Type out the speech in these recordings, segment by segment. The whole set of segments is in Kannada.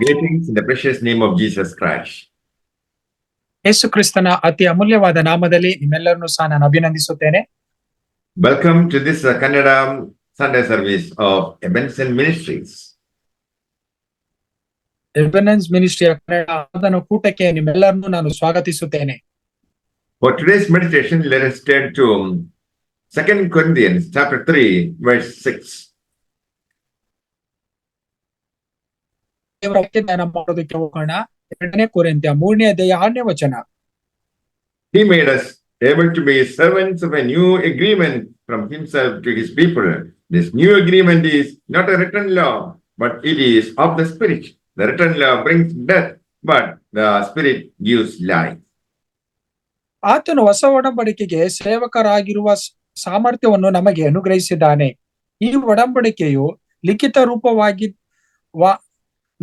Greetings in the precious name of Jesus Christ. ಯೇಸು ಕ್ರಿಸ್ತನ ಅತಿ ಅಮೂಲ್ಯವಾದ ನಾಮದಲ್ಲಿ ನಿಮ್ಮೆಲ್ಲರನ್ನು ಸಹ ನಾನು ಅಭಿನಂದಿಸುತ್ತೇನೆ. Welcome to this Kannada Sunday service of Ebenezer Ministries. ಎಬೆನೆನ್ಸ್ ಮಿನಿಸ್ಟ್ರಿಯ Kannada ಕೂಟಕ್ಕೆ ನಿಮ್ಮೆಲ್ಲರನ್ನು ನಾನು ಸ್ವಾಗತಿಸುತ್ತೇನೆ. For today's meditation, let us turn to 2 Corinthians chapter 3, verse 6. ದೇವರ ವಾಕ್ಯ ಧ್ಯಾನ ಮಾಡೋದಕ್ಕೆ ಹೋಗೋಣ. 2 ಕೊರಿಂಥ್ಯ 3ನೇ ಅಧ್ಯಾಯ 6ನೇ ವಚನ. He made us able to be servants of a new agreement from himself to his people. This new agreement is not a written law, but it is of the Spirit. The written law brings death, but the Spirit gives life. ಆತನು ಹೊಸ ಒಡಂಬಡಿಕೆಗೆ ಸೇವಕರಾಗಿರುವ ಸಾಮರ್ಥ್ಯವನ್ನು ನಮಗೆ ಅನುಗ್ರಹಿಸಿದ್ದಾನೆ. ಈ ಒಡಂಬಡಿಕೆಯು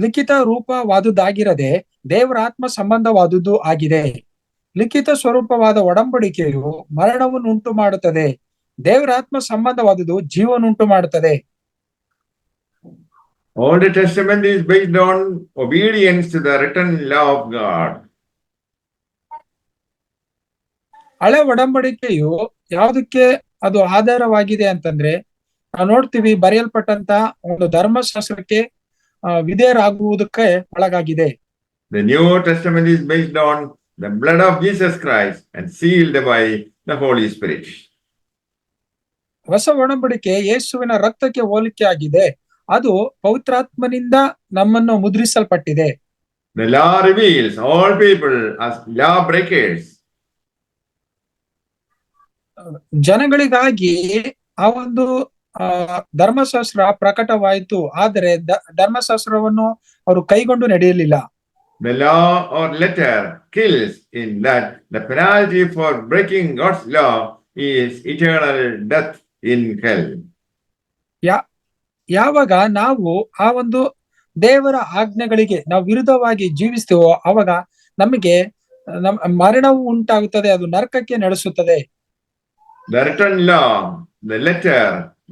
ಲಿಖಿತ ರೂಪವಾದುದಾಗಿರದೆ ದೇವರ ಆತ್ಮ ಸಂಬಂಧವಾದುದು ಆಗಿದೆ. ಲಿಖಿತ ಸ್ವರೂಪವಾದ ಒಡಂಬಡಿಕೆಯು ಮರಣವನ್ನುಂಟು ಮಾಡುತ್ತದೆ. ದೇವರ ಆತ್ಮ ಸಂಬಂಧವಾದುದು ಜೀವನುಂಟು ಮಾಡುತ್ತದೆ. Old Testament is based on obedience to the written law of God. ಹಳೆ ಒಡಂಬಡಿಕೆಯು ಯಾವುದಕ್ಕೆ ಅದು ಆಧಾರವಾಗಿದೆ ಅಂತಂದ್ರೆ ನಾವು ನೋಡ್ತೀವಿ, ಬರೆಯಲ್ಪಟ್ಟಂತ ಒಂದು ಧರ್ಮಶಾಸ್ತ್ರಕ್ಕೆ ವಿಧೇಯರಾಗುವುದಕ್ಕೆ ಒಳಗಾಗಿದೆ. The New Testament is based on the blood of Jesus Christ and sealed by the Holy Spirit. ಹೊಸ ಒಡಂಬಡಿಕೆ ಯೇಸುವಿನ ರಕ್ತಕ್ಕೆ ಹೋಲಿಕೆ ಆಗಿದೆ. ಅದು ಪವಿತ್ರಾತ್ಮನಿಂದ ನಮ್ಮನ್ನು ಮುದ್ರಿಸಲ್ಪಟ್ಟಿದೆ. The law reveals all people as law breakers. ಜನಗಳಿಗಾಗಿ ಆ ಒಂದು ಧರ್ಮಶಾಸ್ತ್ರ ಪ್ರಕಟವಾಯಿತು, ಆದರೆ ಧರ್ಮಶಾಸ್ತ್ರವನ್ನು ಅವರು ಕೈಗೊಂಡು ನಡೆಯಲಿಲ್ಲ. The law or letter kills, in that the penalty for breaking God's law is eternal death in hell. ಯಾವಾಗ ನಾವು ಆ ಒಂದು ದೇವರ ಆಜ್ಞೆಗಳಿಗೆ ನಾವು ವಿರುದ್ಧವಾಗಿ ಜೀವಿಸ್ತೇವೋ ಅವಾಗ ನಮಗೆ ಮರಣವು ಉಂಟಾಗುತ್ತದೆ, ಅದು ನರಕಕ್ಕೆ ನಡೆಸುತ್ತದೆ. The written law, the letter,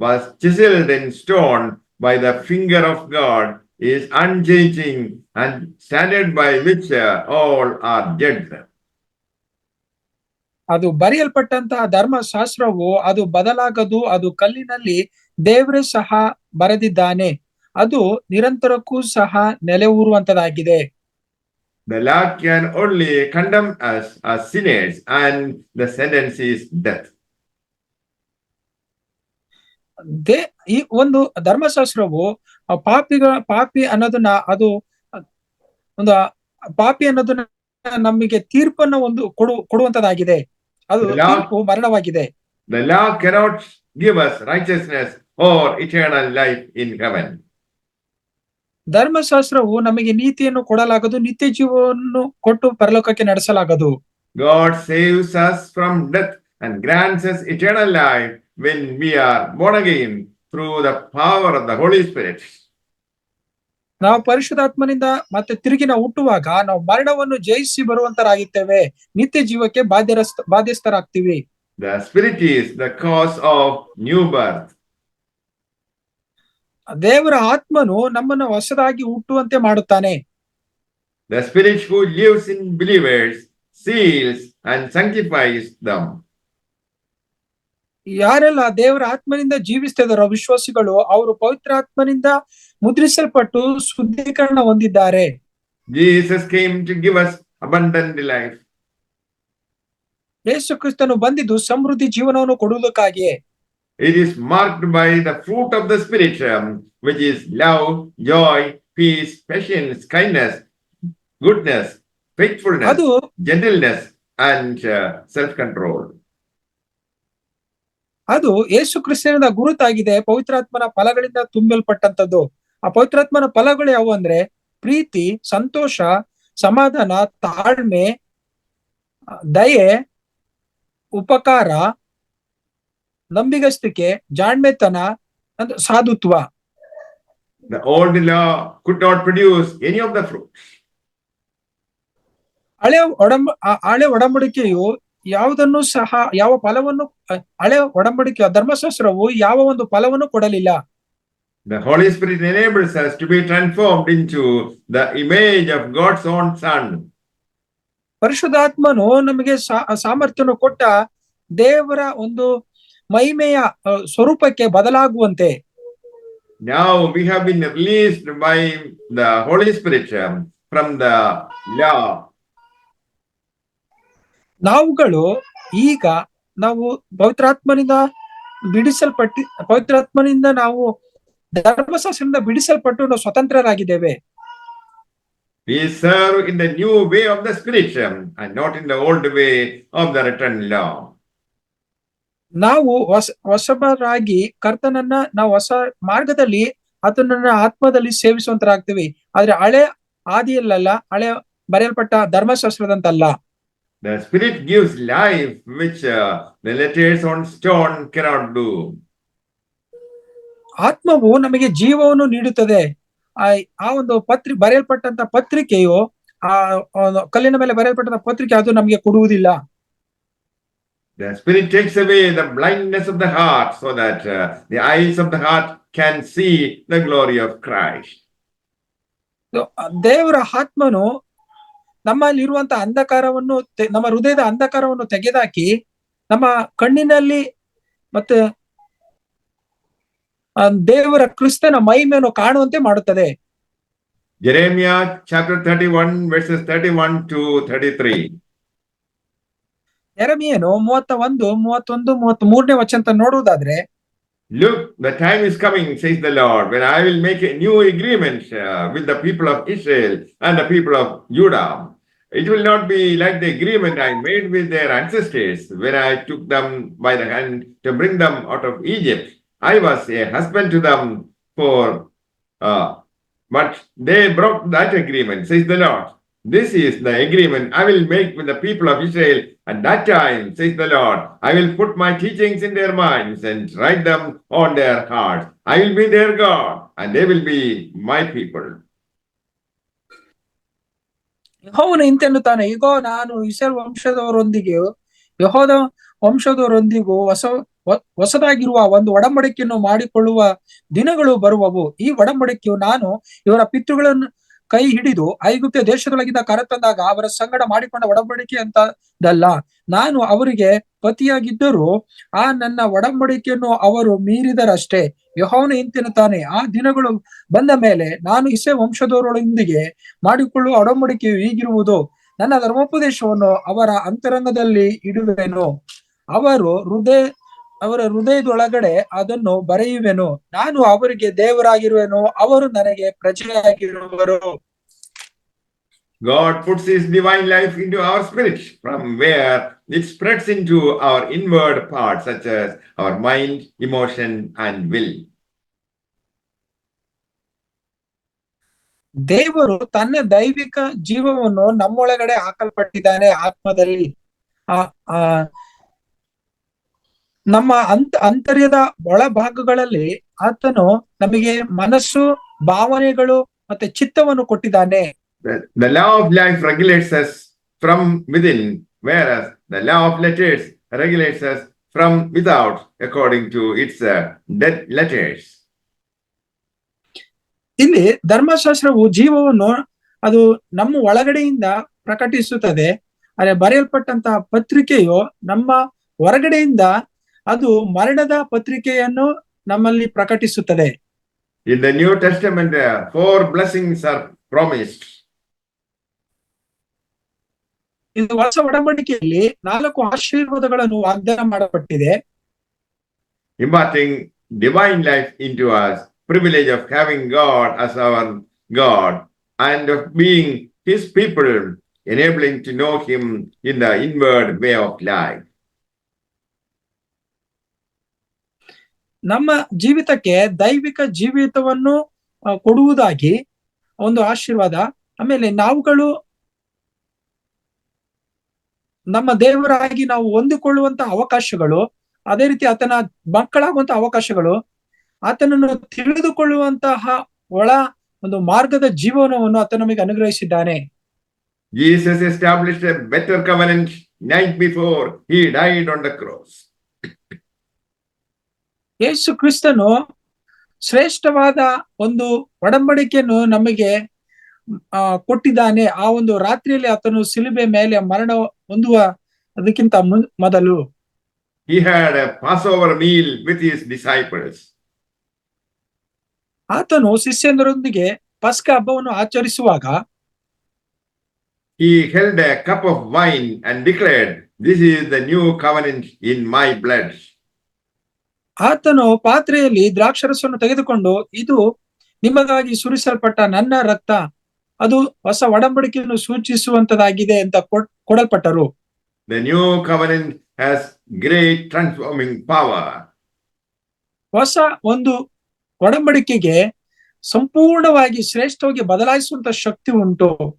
was chiseled in stone by the finger of God, is unchanging and standard by which all are judged. ಅದು ಬರೆಯಲ್ಪಟ್ಟಂತಹ ಧರ್ಮಶಾಸ್ತ್ರವು ಅದು ಬದಲಾಗದು. ಅದು ಕಲ್ಲಿನಲ್ಲಿ ದೇವರೇ ಸಹ ಬರೆದಿದ್ದಾನೆ. ಅದು ನಿರಂತರಕ್ಕೂ ಸಹ ನೆಲೆ ಊರುವಂತದಾಗಿದೆ. The law can only condemn us as sinners, and the sentence is death. ಈ ಒಂದು ಧರ್ಮಶಾಸ್ತ್ರವು ಪಾಪಿ ಅನ್ನೋದನ್ನ ನಮಗೆ ತೀರ್ಪನ್ನ ಕೊಡುವಂತದಾಗಿದೆ. ಅದು ತೀರ್ಪು ಮರಣವಾಗಿದೆ. The law cannot give us righteousness or eternal life in heaven. ಧರ್ಮಶಾಸ್ತ್ರವು ನಮಗೆ ನೀತಿಯನ್ನು ಕೊಡಲಾಗದು, ನಿತ್ಯ ಜೀವವನ್ನು ಕೊಟ್ಟು ಪರಲೋಕಕ್ಕೆ ನಡೆಸಲಾಗದು. God saves us from death and grants us eternal life when we are born again through the power of the Holy Spirit. ನಾವು ಪರಿಶುದ್ಧಾತ್ಮನಿಂದ ಮತ್ತೆ ತಿರುಗಿ ನಾವು ಹುಟ್ಟುವಾಗ ನಾವು ಮರಣವನ್ನು ಜಯಿಸಿ ಬರುವಂತರಾಗಿದ್ದೇವೆ, ನಿತ್ಯ ಜೀವಕ್ಕೆ ಬಾಧ್ಯಸ್ಥರಾಗ್ತೀವಿ. The Spirit is the cause of new birth. ದೇವರ ಆತ್ಮನು ನಮ್ಮನ್ನು ಹೊಸದಾಗಿ ಹುಟ್ಟುವಂತೆ ಮಾಡುತ್ತಾನೆ. The Spirit who lives in believers seals and sanctifies them. ಯಾರೆಲ್ಲ ದೇವರ ಆತ್ಮನಿಂದ ಜೀವಿಸ್ತಿದಾರೋ ವಿಶ್ವಾಸಿಗಳು, ಅವರು ಪವಿತ್ರ ಆತ್ಮನಿಂದ ಮುದ್ರಿಸಲ್ಪಟ್ಟು ಶುದ್ಧೀಕರಣ ಹೊಂದಿದ್ದಾರೆ. Jesus came to give us abundant life. ಯೇಸು ಕ್ರಿಸ್ತನು ಬಂದಿದ್ದು ಸಮೃದ್ಧಿ ಜೀವನವನ್ನು ಕೊಡುವುದಕ್ಕಾಗಿಯೇ. It is marked by the fruit of the Spirit, which is love, joy, peace, patience, kindness, goodness, faithfulness, gentleness, and self-control. ಅದು ಯೇಸು ಕ್ರಿಸ್ತನ ಗುರುತಾಗಿದೆ. ಪವಿತ್ರಾತ್ಮನ ಫಲಗಳಿಂದ ತುಂಬಲ್ಪಟ್ಟಂತದ್ದು. ಆ ಪವಿತ್ರಾತ್ಮನ ಫಲಗಳು ಯಾವುವು ಅಂದ್ರೆ ಪ್ರೀತಿ, ಸಂತೋಷ, ಸಮಾಧಾನ, ತಾಳ್ಮೆ, ದಯೆ, ಉಪಕಾರ, ನಂಬಿಗಸ್ತಿಕೆ, ಜಾಣ್ಮೆತನ, ಸಾಧುತ್ವ. The old law could not produce any of the fruits. ಹಳೆ ಒಡಂಬಡಿಕೆಯು ಯಾವುದನ್ನು ಸಹ ಯಾವ ಫಲವನ್ನು ಹಳೆ ಒಡಂಬಡಿಕೆ ಧರ್ಮಶಾಸ್ತ್ರವು ಯಾವ ಒಂದು ಫಲವನ್ನು ಕೊಡಲಿಲ್ಲ. The Holy Spirit enables us to be transformed into the image of God's own Son. ಪರಿಶುದ್ಧಾತ್ಮನು ನಮಗೆ ಸಾಮರ್ಥ್ಯವನ್ನು ಕೊಟ್ಟ ದೇವರ ಒಂದು ಮಹಿಮೆಯ ಸ್ವರೂಪಕ್ಕೆ ಬದಲಾಗುವಂತೆ. Now we have been released by the Holy Spirit from the law. ನಾವುಗಳು ಈಗ ನಾವು ಪವಿತ್ರಾತ್ಮನಿಂದ ನಾವು ಧರ್ಮಶಾಸ್ತ್ರದಿಂದ ಬಿಡಿಸಲ್ಪಟ್ಟು ನಾವು ಸ್ವತಂತ್ರರಾಗಿದ್ದೇವೆ. We serve in the new way of the Spirit and not in the old way of the written law. ನಾವು ಹೊಸಬರಾಗಿ ಕರ್ತನನ್ನ ನಾವು ಹೊಸ ಮಾರ್ಗದಲ್ಲಿ ಆತನನ್ನ ಆತ್ಮದಲ್ಲಿ ಸೇವಿಸುವಂತರಾಗ್ತೀವಿ. ಆದ್ರೆ ಹಳೆ ಆದಿಯಲ್ಲ, ಹಳೆ ಬರೆಯಲ್ಪಟ್ಟ ಧರ್ಮಶಾಸ್ತ್ರದಂತಲ್ಲ. The Spirit gives life which the letters on stone cannot do. ಆತ್ಮವು ನಮಗೆ ಜೀವವನ್ನು ನೀಡುತ್ತದೆ. ಆ ಒಂದು ಬರೆಯಲ್ಪಟ್ಟಂತ ಪತ್ರಿಕೆಯು ಆ ಕಲ್ಲಿನ ಮೇಲೆ ಬರೆಯಲ್ಪಟ್ಟಂತ ಪತ್ರಿಕೆ ಅದು ನಮಗೆ ಕೊಡುವುದಿಲ್ಲ. The Spirit takes away the blindness of the heart so that the eyes of the heart can see the glory of Christ. ದೇವರ ಆತ್ಮನು ನಮ್ಮಲ್ಲಿರುವಂತ ಅಂಧಕಾರವನ್ನು, ನಮ್ಮ ಹೃದಯದ ಅಂಧಕಾರವನ್ನು ತೆಗೆದಾಕಿ ನಮ್ಮ ಕಣ್ಣಿನಲ್ಲಿ ಮತ್ತೆ ದೇವರ ಕ್ರಿಸ್ತನ ಮಹಿಮೆಯನ್ನು ಕಾಣುವಂತೆ ಮಾಡುತ್ತದೆ. Jeremiah chapter 31 verses 31 to 33. ಯೆರೆಮೀಯನು 31, 31, 33ನೇ ವಚನ ನೋಡುವುದಾದ್ರೆ, Look, the time is coming, says the Lord, when I will make a new agreement with the people of Israel and the people of Judah. It will not be like the agreement I made with their ancestors when I took them by the hand to bring them out of Egypt. I was a husband to them but they broke that agreement, says the Lord. This is the agreement I will make with the people of Israel at that time, says the Lord. I will put my teachings in their minds and write them on their hearts. I will be their God and they will be my people. ಯೆಹೋವನು ಇಂತೆನ್ನುತ್ತಾನೆ, ಇಗೋ ನಾನು ಇಸ್ರಾಯೇಲ್ ಯೆಹೂದ ವಂಶದವರೊಂದಿಗೂ ಹೊಸದಾಗಿರುವ ಒಂದು ಒಡಂಬಡಿಕೆಯನ್ನು ಮಾಡಿಕೊಳ್ಳುವ ದಿನಗಳು ಬರುವವು. ಈ ಒಡಂಬಡಿಕೆಯು ನಾನು ಇವರ ಪಿತೃಗಳನ್ನು ಕೈ ಹಿಡಿದು ಐಗುಪ್ತ ದೇಶದೊಳಗಿಂದ ಕರೆತಂದಾಗ ಅವರ ಸಂಗಡ ಮಾಡಿಕೊಂಡ ಒಡಂಬಡಿಕೆ ಅಂತದಲ್ಲ. ನಾನು ಅವರಿಗೆ ಪತಿಯಾಗಿದ್ದರೂ ಆ ನನ್ನ ಒಡಂಬಡಿಕೆಯನ್ನು ಅವರು ಮೀರಿದರಷ್ಟೇ. ಯೆಹೋವನು ಇಂತೆನ್ನುತ್ತಾನೆ, ಆ ದಿನಗಳು ಬಂದ ಮೇಲೆ ನಾನು ಇಸ್ರಾಯೇಲ್ ವಂಶದವರೊಂದಿಗೆ ಮಾಡಿಕೊಳ್ಳುವ ಒಡಂಬಡಿಕೆಯು ಹೀಗಿರುವುದು. ನನ್ನ ಧರ್ಮೋಪದೇಶವನ್ನು ಅವರ ಅಂತರಂಗದಲ್ಲಿ ಇಡುವೆನು, ಅವರ ಹೃದಯದೊಳಗಡೆ ಅದನ್ನು ಬರೆಯುವೆನು. ನಾನು ಅವರಿಗೆ ದೇವರಾಗಿರುವೆನು, ಅವರು ನನಗೆ ಪ್ರಜೆಯಾಗಿರುವರು. God puts his divine life into our spirit, from where it spreads into our inward parts such as our mind, emotion and will. ದೇವರು ತನ್ನ ದೈವಿಕ ಜೀವವನ್ನು ನಮ್ಮೊಳಗಡೆ ಹಾಕಲ್ಪಟ್ಟಿದ್ದಾನೆ ಆತ್ಮದಲ್ಲಿ. ನಮ್ಮ ಅಂತರ್ಯದ ಒಳ ಭಾಗಗಳಲ್ಲಿ ಆತನು ನಮಗೆ ಮನಸ್ಸು, ಭಾವನೆಗಳು ಮತ್ತೆ ಚಿತ್ತವನ್ನು ಕೊಟ್ಟಿದ್ದಾನೆ. The law of life regulates us from within, whereas the law of letters regulates us from without according to its dead letters. ಇಲ್ಲಿ ಧರ್ಮಶಾಸ್ತ್ರವು ಜೀವವನ್ನು ಅದು ನಮ್ಮ ಒಳಗಡೆಯಿಂದ ಪ್ರಕಟಿಸುತ್ತದೆ. ಆದರೆ ಬರೆಯಲ್ಪಟ್ಟಂತಹ ಪತ್ರಿಕೆಯು ನಮ್ಮ ಹೊರಗಡೆಯಿಂದ ಅದು ಮರಣದ ಪತ್ರಿಕೆಯನ್ನು ನಮ್ಮಲ್ಲಿ ಪ್ರಕಟಿಸುತ್ತದೆ. In the New Testament, 4 blessings are promised. ಇದು ಹೊಸ ಒಡಂಬಡಿಕೆಯಲ್ಲಿ 4 ಆಶೀರ್ವಾದಗಳನ್ನು ವಾಗ್ದಾನ ಮಾಡಲ್ಪಟ್ಟಿದೆ. Imparting divine life into us, privilege of having God as our God and of being his people, enabling to know him in the inward way of life. ನಮ್ಮ ಜೀವಿತಕ್ಕೆ ದೈವಿಕ ಜೀವಿತವನ್ನು ಕೊಡುವುದಾಗಿ ಒಂದು ಆಶೀರ್ವಾದ. ಆಮೇಲೆ ನಾವುಗಳು ನಮ್ಮ ದೇವರಾಗಿ ನಾವು ಹೊಂದಿಕೊಳ್ಳುವಂತಹ ಅವಕಾಶಗಳು, ಅದೇ ರೀತಿ ಆತನ ಮಕ್ಕಳಾಗುವಂತಹ ಅವಕಾಶಗಳು, ಆತನನ್ನು ತಿಳಿದುಕೊಳ್ಳುವಂತಹ ಒಳ ಒಂದು ಮಾರ್ಗದ ಜೀವನವನ್ನು ಆತ ನಮಗೆ ಅನುಗ್ರಹಿಸಿದ್ದಾನೆ. Jesus established a better covenant night before he died on the cross. ಯೇಸು ಕ್ರಿಸ್ತನು ಶ್ರೇಷ್ಠವಾದ ಒಂದು ಒಡಂಬಡಿಕೆಯನ್ನು ನಮಗೆ ಕೊಟ್ಟಿದ್ದಾನೆ. ಆ ಒಂದು ರಾತ್ರಿಯಲ್ಲಿ ಆತನು ಶಿಲುಬೆ ಮೇಲೆ ಮರಣ ಹೊಂದುವ ಅದಕ್ಕಿಂತ ಮೊದಲು He had a Passover meal with his disciples. ಆತನು ಶಿಷ್ಯರೊಂದಿಗೆ ಪಸ್ಕ ಹಬ್ಬವನ್ನು ಆಚರಿಸುವಾಗ He held a cup of wine and declared, "This is the new covenant in my blood." ಆತನು ಪಾತ್ರೆಯಲ್ಲಿ ದ್ರಾಕ್ಷರಸವನ್ನು ತೆಗೆದುಕೊಂಡು, ಇದು ನಿಮಗಾಗಿ ಸುರಿಸಲ್ಪಟ್ಟ ನನ್ನ ರಕ್ತ, ಅದು ಹೊಸ ಒಡಂಬಡಿಕೆಯನ್ನು ಸೂಚಿಸುವಂತದಾಗಿದೆ ಅಂತ ಕೊಡಲ್ಪಟ್ಟರು. The new covenant has great transforming power. ಹೊಸ ಒಂದು ಒಡಂಬಡಿಕೆಗೆ ಸಂಪೂರ್ಣವಾಗಿ ಶ್ರೇಷ್ಠವಾಗಿ ಬದಲಾಯಿಸುವಂತ ಶಕ್ತಿ ಉಂಟು.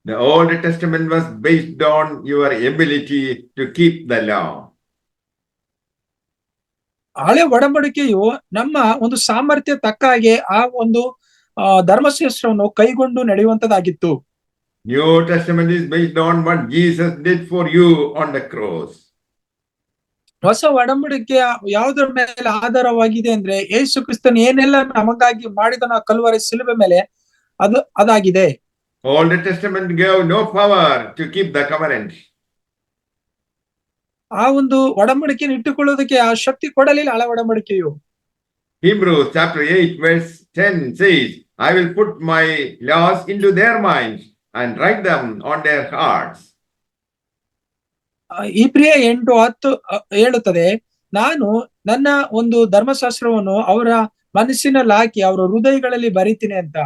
The Old Testament was based on your ability to keep the law. ಹಳೆ ಒಡಂಬಡಿಕೆಯು ನಮ್ಮ ಒಂದು ಸಾಮರ್ಥ್ಯ ತಕ್ಕ ಹಾಗೆ ಆ ಒಂದು ಧರ್ಮಶಾಸ್ತ್ರವನ್ನು ಕೈಗೊಂಡು ನಡೆಯುವಂತದಾಗಿತ್ತು. New Testament is based on what Jesus did for you on the cross. ಹೊಸ ಒಡಂಬಡಿಕೆಯ ಯಾವುದರ ಮೇಲೆ ಆಧಾರವಾಗಿದೆ ಅಂದ್ರೆ, ಯೇಸು ಕ್ರಿಸ್ತನು ಏನೆಲ್ಲ ನಮಗಾಗಿ ಮಾಡಿದನ ಕಲ್ವರಿ ಶಿಲುಬೆ ಮೇಲೆ ಅದಾಗಿದೆ. Old Testament gave no power to keep the covenant. ಆ ಒಂದು ಒಡಂಬಡಿಕೆಯನ್ನು ಇಟ್ಟುಕೊಳ್ಳುವುದಕ್ಕೆ ಆ ಶಕ್ತಿ ಕೊಡಲಿಲ್ಲ ಹಳೆ ಒಡಂಬಡಿಕೆಯು. Hebrews chapter 8 verse 10 says, "I will put my laws into their minds and write them on their hearts." ಇಬ್ರಿಯ 8:10 ಹೇಳುತ್ತದೆ, ನಾನು ನನ್ನ ಒಂದು ಧರ್ಮಶಾಸ್ತ್ರವನ್ನು ಅವರ ಮನಸ್ಸಿನಲ್ಲಿ ಹಾಕಿ ಅವರ ಹೃದಯಗಳಲ್ಲಿ ಬರೀತೀನಿ ಅಂತ.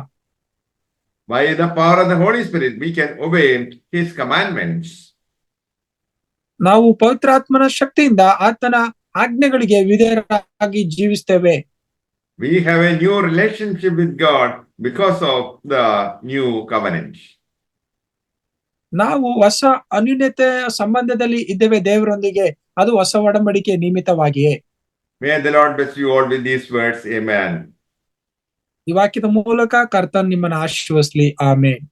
By the power of the Holy Spirit, we can obey His commandments. ನಾವು ಪವಿತ್ರಾತ್ಮನ ಶಕ್ತಿಯಿಂದ ಆತನ ಆಜ್ಞೆಗಳಿಗೆ ವಿಧೇಯರಾಗಿ ಜೀವಿಸ್ತೇವೆ. We have a new relationship with God because of the new covenant. ನಾವು ಹೊಸ ಅನ್ಯೋನ್ಯತೆಯ ಸಂಬಂಧದಲ್ಲಿ ಇದ್ದೇವೆ ದೇವರೊಂದಿಗೆ, ಅದು ಹೊಸ ಒಡಂಬಡಿಕೆ ನಿಮಿತ್ತವಾಗಿಯೇ. May the Lord bless you all with these words. Amen. ಈ ವಾಕ್ಯದ ಮೂಲಕ ಕರ್ತನ್ ನಿಮ್ಮನ್ನು ಆಶೀರ್ವದಿಸಲಿ. ಆಮೆನ್.